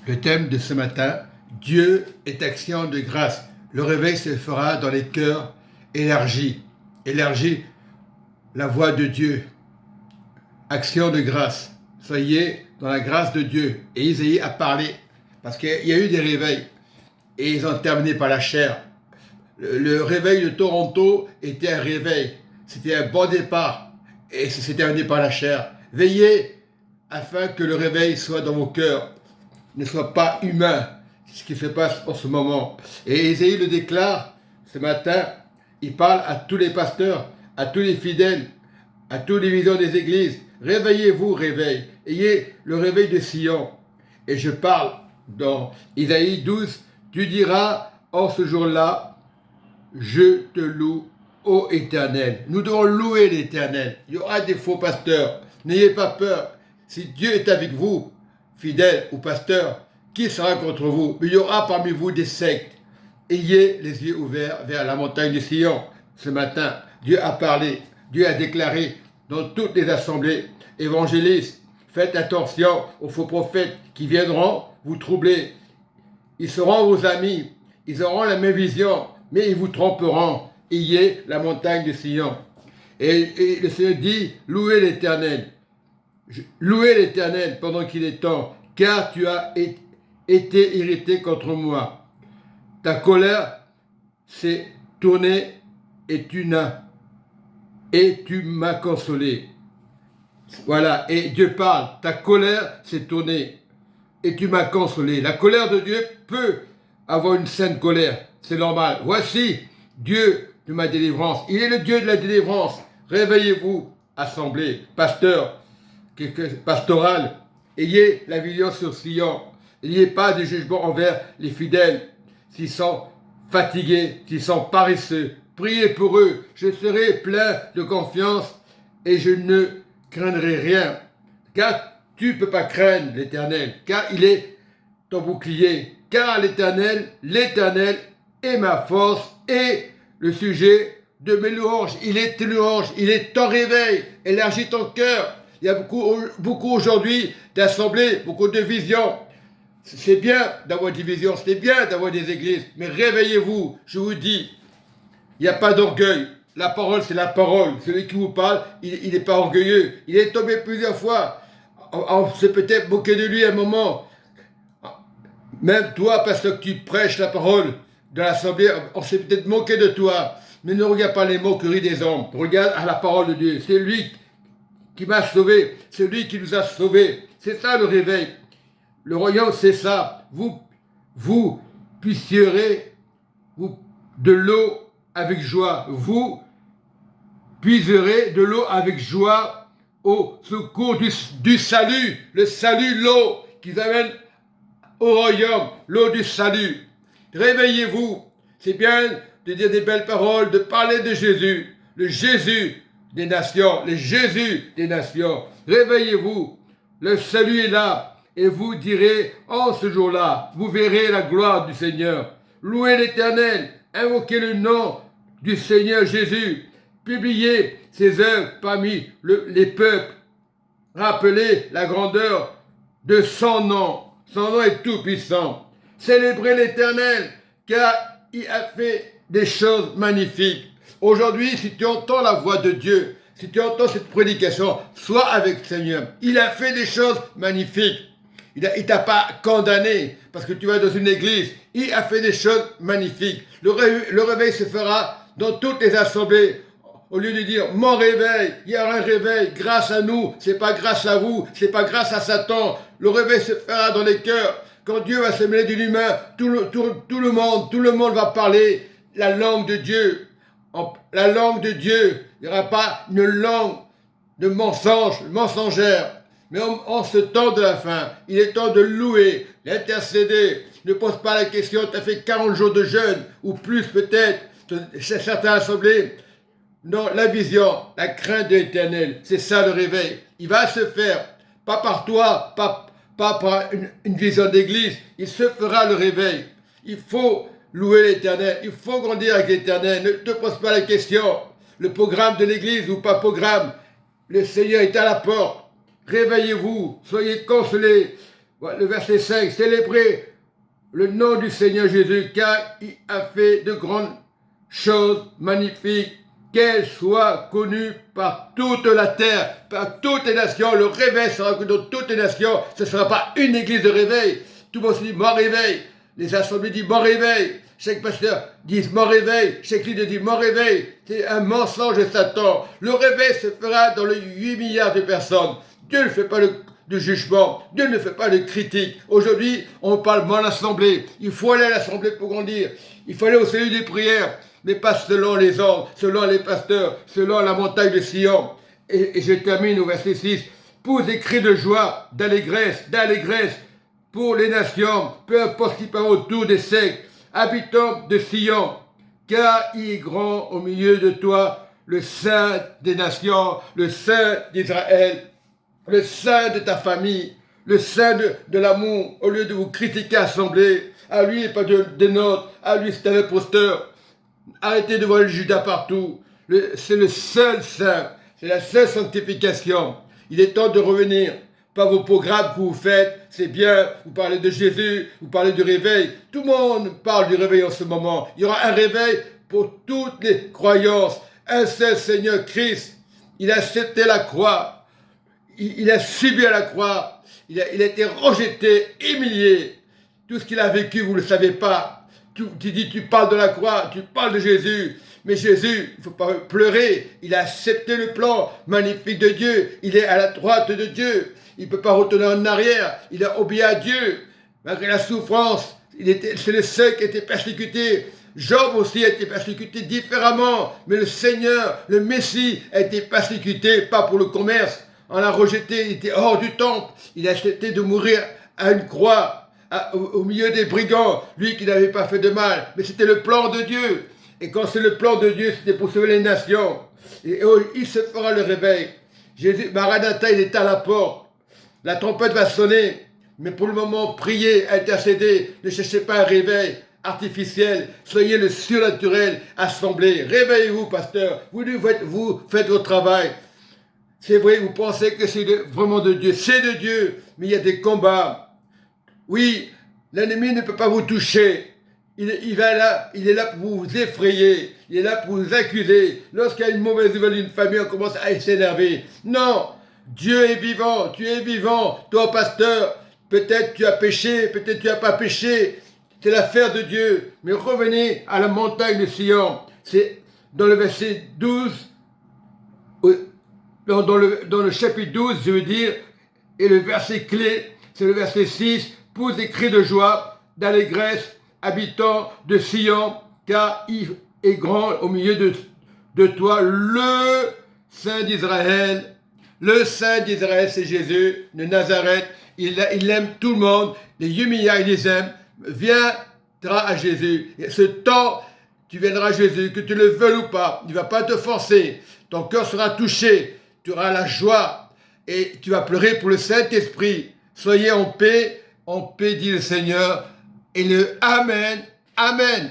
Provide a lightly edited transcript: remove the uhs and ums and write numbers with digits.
Le thème de ce matin, Dieu est action de grâce. Le réveil se fera dans les cœurs élargis. Élargis la voix de Dieu. Action de grâce. Soyez dans la grâce de Dieu. Et Isaïe a parlé, parce qu'il y a eu des réveils. Et ils ont terminé par la chair. Le réveil de Toronto était un réveil. C'était un bon départ. Et c'est terminé par la chair. Veillez afin que le réveil soit dans vos cœurs. Ne soit pas humain, ce qui se passe en ce moment. Et Isaïe le déclare ce matin. Il parle à tous les pasteurs, à tous les fidèles, à tous les visiteurs des églises. Réveillez-vous, réveil. Ayez le réveil de Sion. Et je parle dans Isaïe 12. Tu diras en ce jour-là, je te loue, ô Éternel. Nous devons louer l'Éternel. Il y aura des faux pasteurs. N'ayez pas peur. Si Dieu est avec vous, fidèles ou pasteurs, qui sera contre vous? Mais il y aura parmi vous des sectes. Ayez les yeux ouverts vers la montagne de Sion. Ce matin, Dieu a parlé, Dieu a déclaré dans toutes les assemblées évangélistes. Faites attention aux faux prophètes qui viendront vous troubler. Ils seront vos amis, ils auront la même vision, mais ils vous tromperont. Ayez la montagne de Sion. Et le Seigneur dit, louez l'Éternel. Louez l'Éternel pendant qu'il est temps, car tu as été irrité contre moi. Ta colère s'est tournée et tu m'as consolé. Voilà, et Dieu parle, ta colère s'est tournée et tu m'as consolé. La colère de Dieu peut avoir une sainte colère, c'est normal. Voici Dieu de ma délivrance, il est le Dieu de la délivrance. Réveillez-vous, assemblée, pasteur, pastoral, ayez la vision sur Sion. N'ayez pas de jugement envers les fidèles. S'ils sont fatigués, s'ils sont paresseux, priez pour eux. Je serai plein de confiance et je ne craindrai rien. Car tu ne peux pas craindre l'Éternel, car il est ton bouclier. Car l'Éternel est ma force et le sujet de mes louanges. Il est tes louanges, il est ton réveil. Élargis ton cœur. Il y a beaucoup aujourd'hui d'assemblées, beaucoup de visions. C'est bien d'avoir des visions, c'est bien d'avoir des églises, mais réveillez-vous, je vous dis, il n'y a pas d'orgueil. La parole, c'est la parole. Celui qui vous parle, il n'est pas orgueilleux. Il est tombé plusieurs fois. On s'est peut-être moqué de lui à un moment. Même toi, parce que tu prêches la parole de l'assemblée, on s'est peut-être moqué de toi. Mais ne regarde pas les moqueries des hommes. Regarde à la parole de Dieu. C'est lui qui m'a sauvé. C'est lui qui nous a sauvés. C'est ça le réveil. Le royaume, c'est ça. Vous puiserez de l'eau avec joie. Vous puiserez de l'eau avec joie au secours du salut. Le salut, l'eau qui vous amène au royaume. L'eau du salut. Réveillez-vous. C'est bien de dire des belles paroles, de parler de Jésus. Le Jésus des nations. Le Jésus des nations. Réveillez-vous. Le salut est là. Et vous direz, en ce jour-là, vous verrez la gloire du Seigneur. Louez l'Éternel, invoquez le nom du Seigneur Jésus. Publiez ses œuvres parmi les peuples. Rappelez la grandeur de son nom. Son nom est tout-puissant. Célébrez l'Éternel, car il a fait des choses magnifiques. Aujourd'hui, si tu entends la voix de Dieu, si tu entends cette prédication, sois avec le Seigneur. Il a fait des choses magnifiques. Il ne t'a pas condamné parce que tu vas dans une église. Il a fait des choses magnifiques. Le réveil se fera dans toutes les assemblées. Au lieu de dire mon réveil, il y aura un réveil grâce à nous. C'est pas grâce à vous, c'est pas grâce à Satan. Le réveil se fera dans les cœurs. Quand Dieu va se mêler d'une humain, tout le monde va parler la langue de Dieu. La langue de Dieu. Il n'y aura pas une langue de mensongère. Mais en ce temps de la fin, il est temps de louer, d'intercéder. Ne pose pas la question, tu as fait 40 jours de jeûne, ou plus peut-être, chez certains assemblées. Non, la vision, la crainte de l'Éternel, c'est ça le réveil. Il va se faire, pas par toi, pas par une vision d'église, il se fera le réveil. Il faut louer l'Éternel, il faut grandir avec l'Éternel. Ne te pose pas la question, le programme de l'église ou pas programme, le Seigneur est à la porte. Réveillez-vous, soyez consolés, Le verset 5, célébrez le nom du Seigneur Jésus, car il a fait de grandes choses magnifiques, qu'elles soient connues par toute la terre, par toutes les nations. Le réveil sera connu dans toutes les nations. Ce ne sera pas une église de réveil. Tout le monde se dit mon réveil. Les assemblées disent mon réveil. Chaque pasteur dit mon réveil. Chaque leader dit mon réveil. C'est un mensonge de Satan. Le réveil se fera dans les 8 milliards de personnes. Dieu ne fait pas de jugement. Dieu ne fait pas de critique. Aujourd'hui, on parle mon assemblée. Il faut aller à l'assemblée pour grandir. Il faut aller au cellule des prières, mais pas selon les ordres, selon les pasteurs, selon la montagne de Sion. Et je termine au verset 6. Pour des cris de joie, d'allégresse, pour les nations, peu importe ce qui part autour des siècles, habitants de Sion, car il est grand au milieu de toi, le Saint des nations, le Saint d'Israël, le Saint de ta famille, le Saint de l'amour. Au lieu de vous critiquer assemblée, à lui et pas des nôtres, à lui c'est un imposteur. Arrêtez de voir le Judas partout. C'est le seul Saint, c'est la seule sanctification. Il est temps de revenir. Pas vos programmes que vous faites, c'est bien, vous parlez de Jésus, vous parlez du réveil. Tout le monde parle du réveil en ce moment. Il y aura un réveil pour toutes les croyances. Un seul Seigneur Christ, il a accepté la croix. Il a subi à la croix. Il a été rejeté, humilié. Tout ce qu'il a vécu, vous ne le savez pas. Tu parles de la croix, tu parles de Jésus. Mais Jésus, il ne faut pas pleurer. Il a accepté le plan magnifique de Dieu. Il est à la droite de Dieu. Il ne peut pas retourner en arrière. Il a obéi à Dieu. Malgré la souffrance, c'est le seul qui a été persécuté. Job aussi a été persécuté différemment. Mais le Seigneur, le Messie, a été persécuté, pas pour le commerce. On l'a rejeté, il était hors du temple. Il a accepté de mourir à une croix, au milieu des brigands. Lui qui n'avait pas fait de mal. Mais c'était le plan de Dieu. Et quand c'est le plan de Dieu, c'était pour sauver les nations. Et il se fera le réveil. Jésus, Maranatha, il est à la porte. La trompette va sonner. Mais pour le moment, priez, intercédez. Ne cherchez pas un réveil artificiel. Soyez le surnaturel assemblé. Réveillez-vous, pasteur. Vous faites votre travail. C'est vrai, vous pensez que c'est vraiment de Dieu. C'est de Dieu, mais il y a des combats. Oui, l'ennemi ne peut pas vous toucher. Il est là pour vous effrayer. Il est là pour vous accuser. Lorsqu'il y a une mauvaise nouvelle d'une famille, on commence à s'énerver. Non, Dieu est vivant. Tu es vivant. Toi, pasteur, peut-être tu as péché, peut-être tu n'as pas péché. C'est l'affaire de Dieu. Mais revenez à la montagne de Sion. C'est dans le verset 12. Dans le chapitre 12, je veux dire, et le verset clé, c'est le verset 6, pousse des cris de joie, d'allégresse, habitants de Sion, car il est grand au milieu de toi, le Saint d'Israël. Le Saint d'Israël, c'est Jésus de Nazareth. Il aime tout le monde. Les 8 milliards, il les aime. Viendra à Jésus. Et ce temps, tu viendras à Jésus, que tu le veuilles ou pas. Il ne va pas te forcer. Ton cœur sera touché. Tu auras la joie et tu vas pleurer pour le Saint-Esprit. Soyez en paix, dit le Seigneur. Et le Amen, Amen.